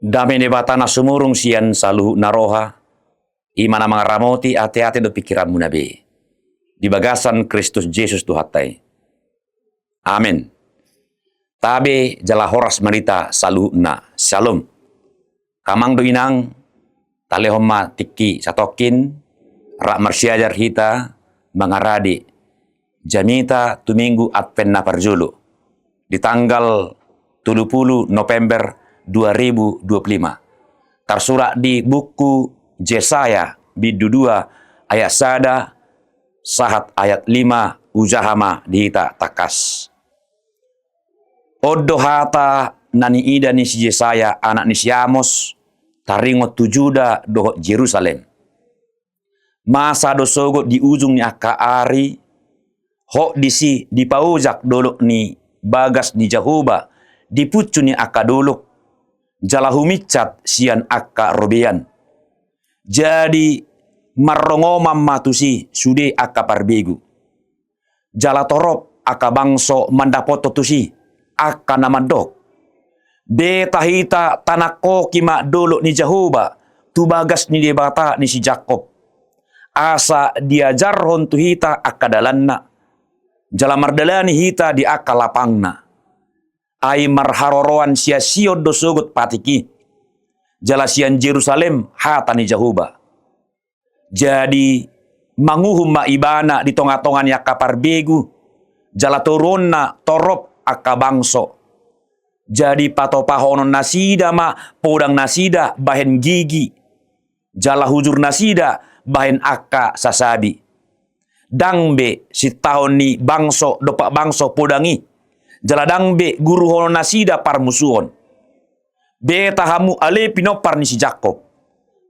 Dami ni batana sumurung sian salu naroha. Imana mga ramoti ate-ate do pikiranmu nabi. Di bagasan Kristus Yesus Tuhatai. Amin. Tabe jala horas marita salu na. Shalom. Kamang do inang talehoma tiki satokin. Rak marsiajar hita mangaradi. Jamita tuminggu Advent na parjulu. Di tanggal 30 November 2025. Tersurat di buku Yesaya bidu 2 ayat sada sahat ayat 5 ujahama dihita takas. Odo hata nani ida ni si Yesaya anak ni si Amos taringot tujuda doho Jerusalem. Masa dosogo di ujung ni akaari ho disi di paujak dolok ni bagas ni Jahoba di pucu ni akadolok jalahumicat sian akka robean. Jadi marongomam matusi sude akka parbegu. Jala torop akka bangso mandapoto tusi akka namadok. Beta hita tanako kima dolo ni Jahoba tubagas ni debata ni si Jakob. Asa diajarhon tu hita akka dalanna. Jala mardalani hita di akka lapangna. Ai marharoroan sia siod dosogot patiki. Jala sian Jerusalem hatani Jahoba. Jadi manguhum maibana di tonga-tongan yaka parbegu. Jala turonna torop akka bangso. Jadi patopahonon nasida ma podang nasida bahen gigi. Jala hujur nasida bahen akka sasabi. Dangbe si tahun ni bangso dopak bangso podangi. Jaladang be guru hono nasida parmusuon. Beta hamu ale pinopar ni si Jakob.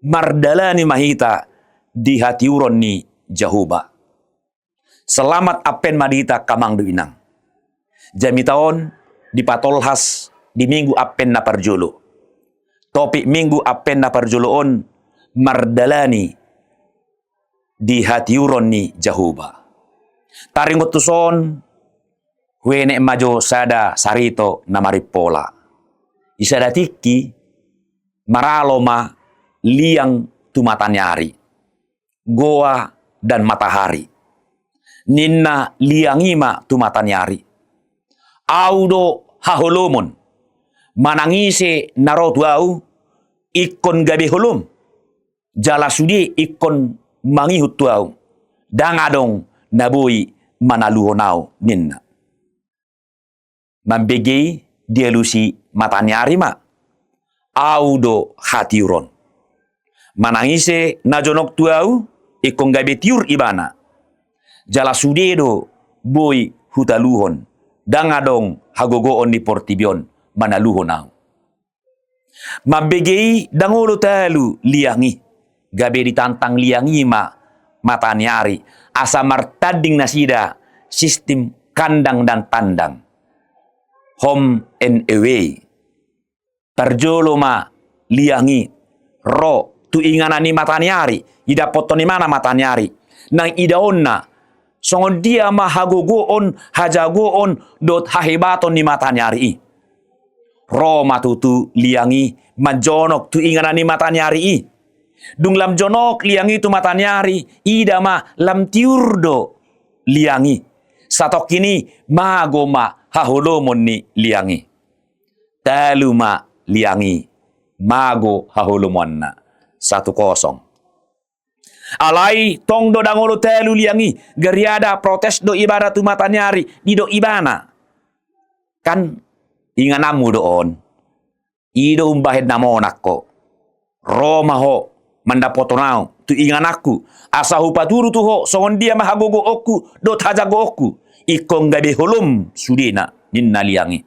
Mardalani mahita di hati uron ni Jahoba. Selamat apen madita kamang duinang. Jami taon di patolhas di minggu apen na parjolo. Topik minggu apen na parjoloon mardalani di hati uron ni Jahoba. Taringot tuson wene majo sada sarito na maripola. Isada tiki maraloma liang tumatanyari. Goa dan matahari. Ninna liangima tumatanyari. Audo haholomon. Manangise narotuau ikon gabe holom. Jala sudi ikon mangihut tuau. Dangadong nabui manaluhonau ninna. Mambegei dielusi matanyari ma. Audo hatiuron. Manangise najonok tuau ikong gabe tiur ibana. Jala sudedo boy hutaluhon. Dangadong hagogoon ni portibion manaluhonau. Mambegei dangolo talu liangi. Gabe ditantang liangi ma matanyari. Asa martading nasida sistem kandang dan tandang. Home and away. Tarjolo ma liangi ro tu inganani matanyari. Ida potoni mana matanyari. Nang idaonna songon dia ma hagogoon hajagoon dot hahebaton ni matanyari. Ro matutu liangi majonok tu inganani matanyari. Dung lam jonok liangi tu matanyari. Ida ma lam tiurdo liangi. Satok kini magoma haholomon ni liangi. Taluma liangi. Mago haholomon na. 1-0. Alai tong do dangolo telu liangi. Gariada protes do ibadah tu matanyari. Di do ibana. Kan inganamu doon. Ido umbahed namonak ko. Roma ho. Mandapotonau. Tu inganaku. Asa hupaturu tu ho. Songon dia mahagogo oku. Dot hajago oku. Ikong gabe holom sudina ninna liangi.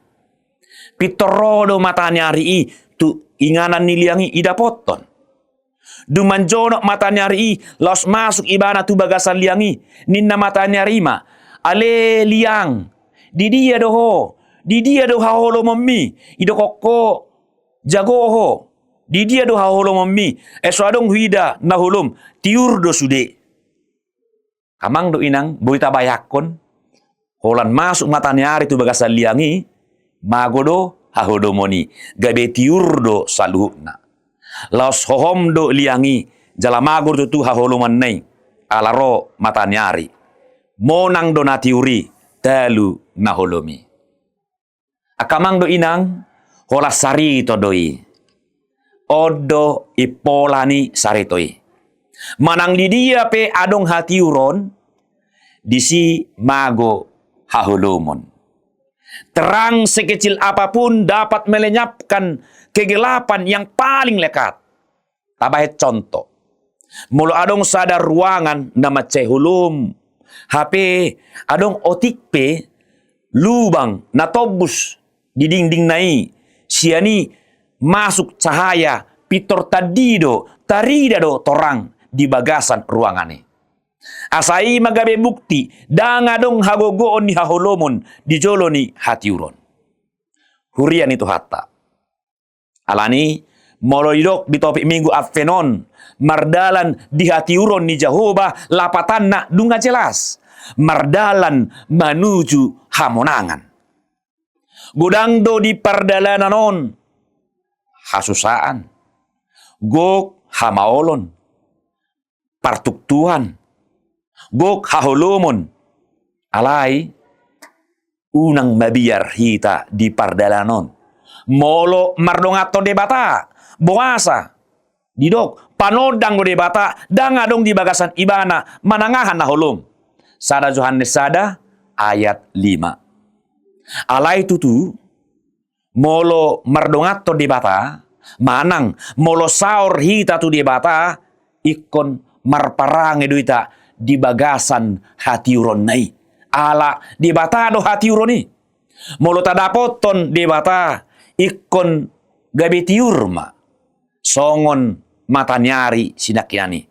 Pitorodo matanyari tu inganan ni liangi ida poton. Dumanjonok matanyari laos masuk ibana tu bagasan liangi ninna matanyari ma ale liang di dia doho di dia do haholo mommi ido kokko jagoho di dia do haholo mommi eswadong huida nahulum tiur do sude. Kamang do inang boita bayakon. Holan masuk matanyari tu bagasan liangi. Magodo hahodomoni gabe tiurdo saluhna. Laos hohomdo liangi jalamagur tutu haholoman nei alaro matanyari. Monang do natiuri telu naholomi. Akamang do inang hola sarito doi. Odo ipolani saritoi. Manang di dia pe adong hatiuron disi mago haholomon. Terang sekecil apapun dapat melenyapkan kegelapan yang paling lekat. Tabahet contoh. Mulu adong sadar ruangan nama cehulum. HP adong otik pe lubang natobus di dinding nai. Siani masuk cahaya pitor tadido tarida do torang di bagasan ruangane. Asai magabe bukti dangadong hagogoon ni haholomon di joloni hatiuron. Hurian itu hatta. Alani moloidok di topik minggu Advenon mardalan di hatiuron ni Jehovah lapatan nak dunga jelas. Mardalan menuju hamonangan. Godang do di pardalanan hasusaan. Gok hamaolon. Partuk Tuhan. Gok haholomon. Alai unang mabiar hita di pardalanon. Molo mardongato debata. Boasa. Didok panodang go debata. Dangadong di bagasan ibana. Manangahan naholom. Sada Yohanes sada ayat 5. Alai tutu molo mardongato debata. Manang molo saur hita tu debata. Ikon marparang eduita di bagasan hatiuron nai. Ala di bata do hatiuroni. Molo tadapoton di bata ikon gabetiurma. Songon matanyari sinakiani.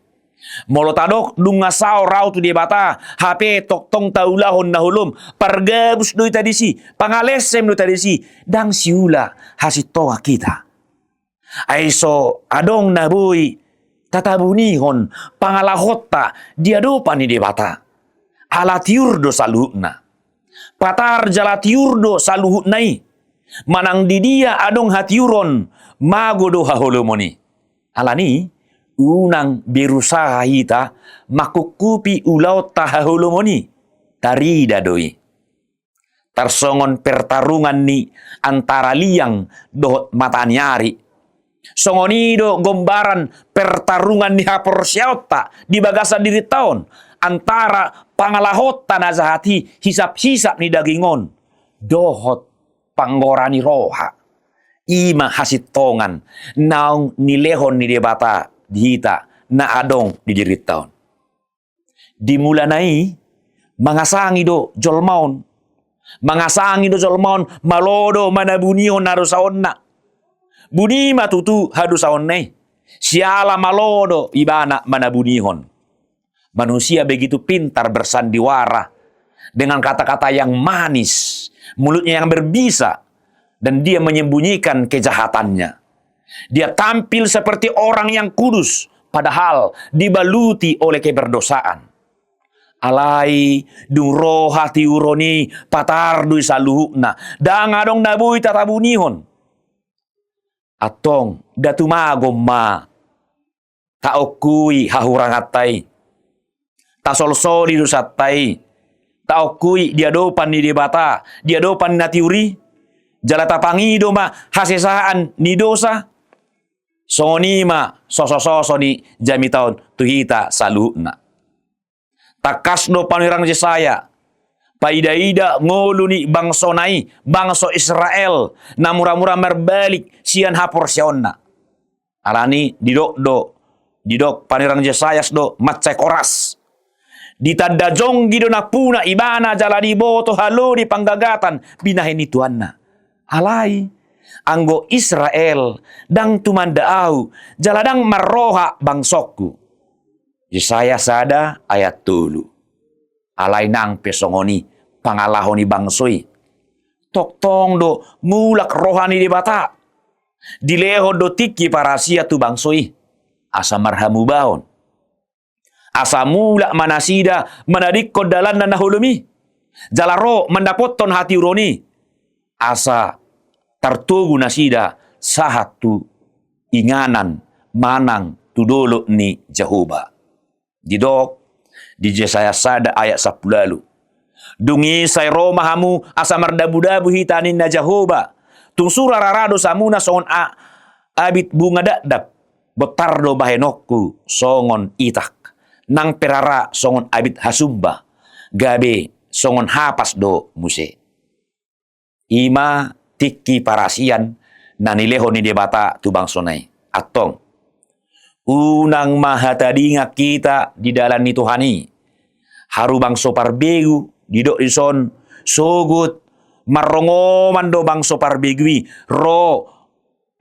Molo tadok dunga sao rau tu di bata HP toktong taulahon nahulum pargabus do tadisi pangalesem do tadisi dang siula hasitoa kita. Aiso adong nabui tatabunihon pangalahota diadopan ni debata. Alatiurdo saluhna. Patar jalatiurdo saluhunai. Manang di dia adong hatiuron magodo haholomoni. Alani unang berusaha hita makukupi ulau tahaholomoni. Tarida doi. Tarsongon pertarungan ni antara liang dohot matanyari. Songonido gombaran pertarungan ni haporsiauta di bagasan diri tahun antara pangalahota nazahati hisap-hisap ni dagingon dohot panggorani roha ima hasitongan naung nilehon ni debata dihita na adong di diri tahun dimulanai mangasangi do jolmaon malodo manabunion narusaonna buni matutu hadusaon nei. Siala malodo ibana manabunihon. Manusia begitu pintar bersandiwara. Dengan kata-kata yang manis. Mulutnya yang berbisa. Dan dia menyembunyikan kejahatannya. Dia tampil seperti orang yang kudus. Padahal dibaluti oleh keberdosaan. Alai duro hati uroni patar dui saluhna. Dangadong nabui tatabunihon. Atong datumagom ma taokui hahurangatai tasolsoli dusatai taokui diadopan ni debata diadopan natiuri jalata pangido ma hasesaan ni dosa sonima soso ni jami taon tuhita saluhna takasno panirang Yesaya paida-ida ngoluni bangsonai bangso Israel namura-mura merbalik sian hapor sionna. Alani didok panirang Yesayas do macai koras. Ditadajong gido na puna ibana jaladi boto halo di panggagatan binahin ituanna. Alai anggo Israel dang tumandaau jaladang marroha bangsokku. Yesaya sada ayat 3. Alay nang pesongoni pangalahoni bangsoi. Toktong do mulak rohani di bata. Dileho do tiki parasia tu bangsoi. Asa marhamu baon. Asa mulak manasida manadik kodalan dan nahulumi. Jalaro mendapoton hati uroni. Asa tartugu nasida sahat tu inganan manang tudolo ni Jehovah. Didok di Yesaya sada ayat 10 lalu. Dungi say Roma hamu asa mardabu-dabu hitanin na Jehovah. Tung sura rarado samuna songon abit bunga dadap. Botardo bahenokku songon itak. Nang perara songon abit hasumba. Gabe songon hapas do muse. Ima tiki parasian nanileho ni debata tubang sonai. Atong. Unang mahatadinga kita di dalam ni Tuhani. Harubang soparbegu didok ison sogut marongoman do bang soparbegui ro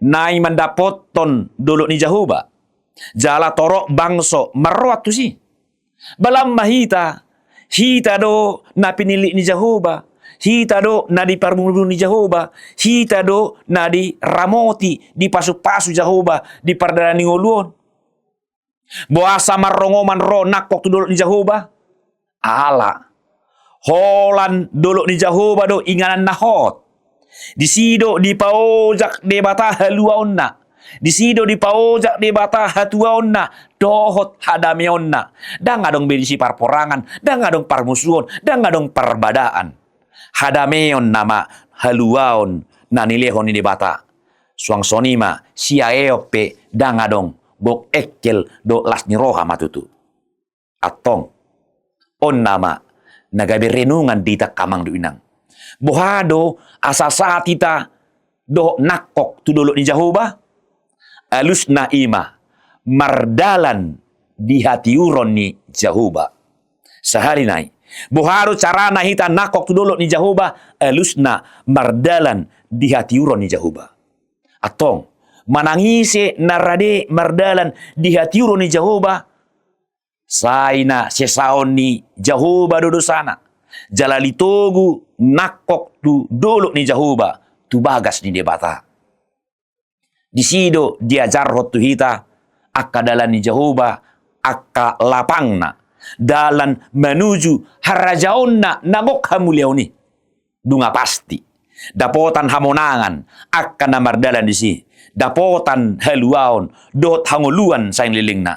nai mandapoton dulu ni Jehovah. Jala torok bangso marwat tu si. Balam mahita hita do na pinili ni Jehovah. Hita do na di parmulu ni Jehovah. Hita do na di ramoti di pasu-pasu Jehovah di pardana ni ngoluon. Boasa marongoman ro nakok tu dulu ni Jehovah. Ala holan dulu ni Jehovah do inganan nahot. Disido di paojak debata haluaonna. Disido di paojak debata hatuaonna. Dohot hadameonna. Dan ngadong bedisi parporangan. Dan ngadong parmusuon. Dan ngadong perbadaan. Hadameon nama haluaon nanilehon ni debata. Suang sonima sia eope dan ngadong bok ekel do las ni roha matutu. Atong on nama nagabe renungan dita kamang do inang. Bohado asasa tita do nakok tu dulu ni Jehovah. Alus na ima mardalan di hati uron ni Jehovah. Sehari nai. Bohado carana hita nakok tu dulu ni Jehovah. Alus na mardalan di hati uron ni Jehovah. Atong manangise narade mardalan di hati uron ni Jehovah. Saina sesaon ni Jehovah dodo sana. Jalalitogu nakok tu dulu ni Jehovah. Tu bagas ni debata. Disido diajar hotu hita. Akka dalan ni Jehovah. Akka lapangna. Dalan menuju harajaonna nagok hamuliauni. Dunga pasti. Dapotan hamonangan. Akka namardalan di si. Dapotan haluaon. Dot hanguluan saing lilingna.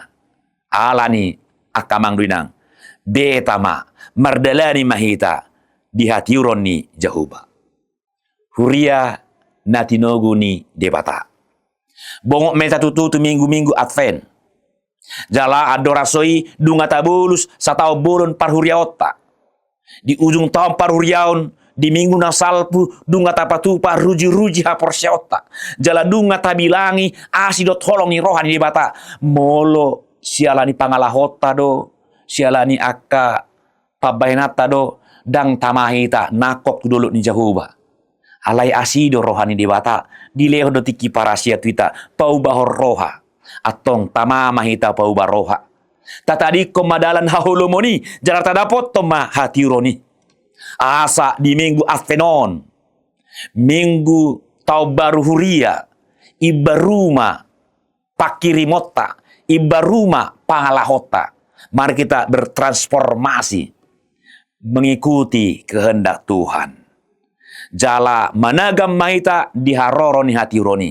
Alani akamang duinang. Betama mardalani mahita di hati uron ni Jehovah. Huria natinogu ni debata. Bongok meta tutu minggu-minggu Advent. Jala adorasoi dunga tabulus satau bolon parhuria otta. Di ujung tahun parhuriaon di minggu nasalpu dunga tapatu paruji-ruji haporsia otta. Jala dunga tabilangi asidot holongi rohani debata. Molo sialani pangalahota do. Sialani akka pabainata do. Dang tamahita nakok dulu ni Jehovah. Alai asido rohani debata. Dileho do tiki parasia tuita. Paubahor roha. Atong tamamahita paubah roha. Tatadi komadalan hahulumoni. Jalan tadapot toma hati roni. Asa di minggu Advenon. Minggu tau baru huria. Ibaruma pakirimota. Ibaruma pangalahota. Mari kita bertransformasi mengikuti kehendak Tuhan. Jala managam mahita diharoroni hati roni.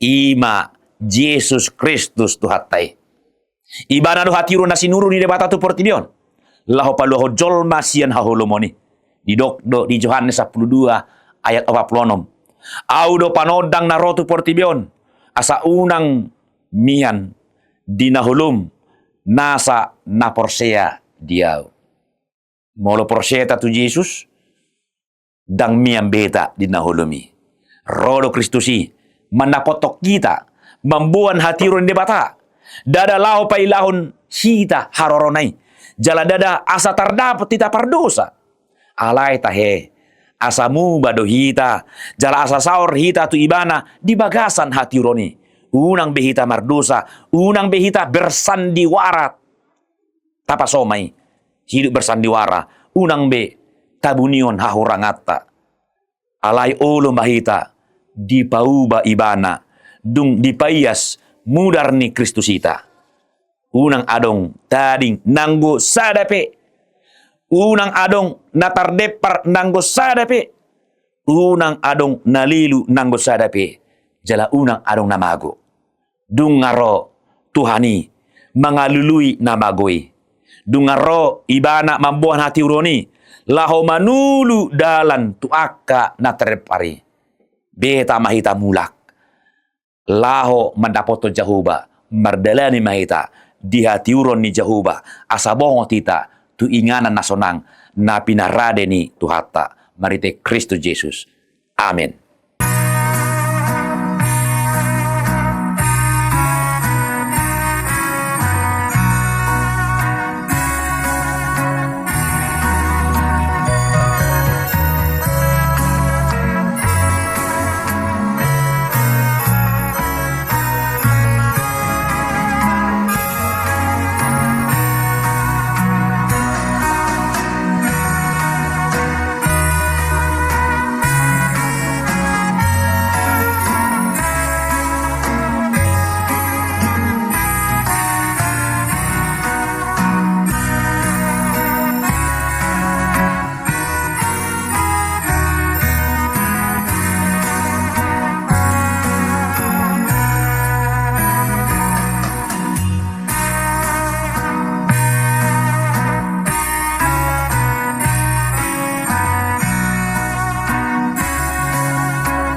Ima Yesus Kristus Tuhatai. Ibana do hati rona sinuru ni debata tu portibion. Laho paluho jolma sian hahulumoni. Di dokdo di Yohanes 12 ayat 46. Audo panodang narotu portibion. Asa unang mian dinahulum nasa naporsea diau. Molo porseta tu Yesus dang miam beta dinahulumi. Rodo Kristusi manapotok kita membuan hati ron debata. Dada lao pailahon hita haroronai. Jala dada asa terdapat tita perdosa. Alai tahe asamu bado hita. Jala asa saur hita tu ibana di bagasan hati roni. Unang behita mardosa, unang behita bersandiwara. Tapa somai, hidup bersandiwara. Unang be tabunion hahurangata. Alai olo bahita di pauba ibana. Dung dipayas mudar ni Kristusita. Unang adong tading nanggo sadape. Unang adong natardepar nanggo sadape. unang adong nalilu nanggo sadape, jala unang adong namago. Dungaro Tuhani, mangalului namagoi. Dungaro ibana mambuah hati uroni, laho manulu dalan tuaka na terpari. Beta mahita mulak. Laho mandapoto Jahuba, mardalani mahita, di hati uron ni Jahuba, asabongo tita, tu inganan nasonang, na pinarade ni Tuhata, marite Kristus Yesus. Amin.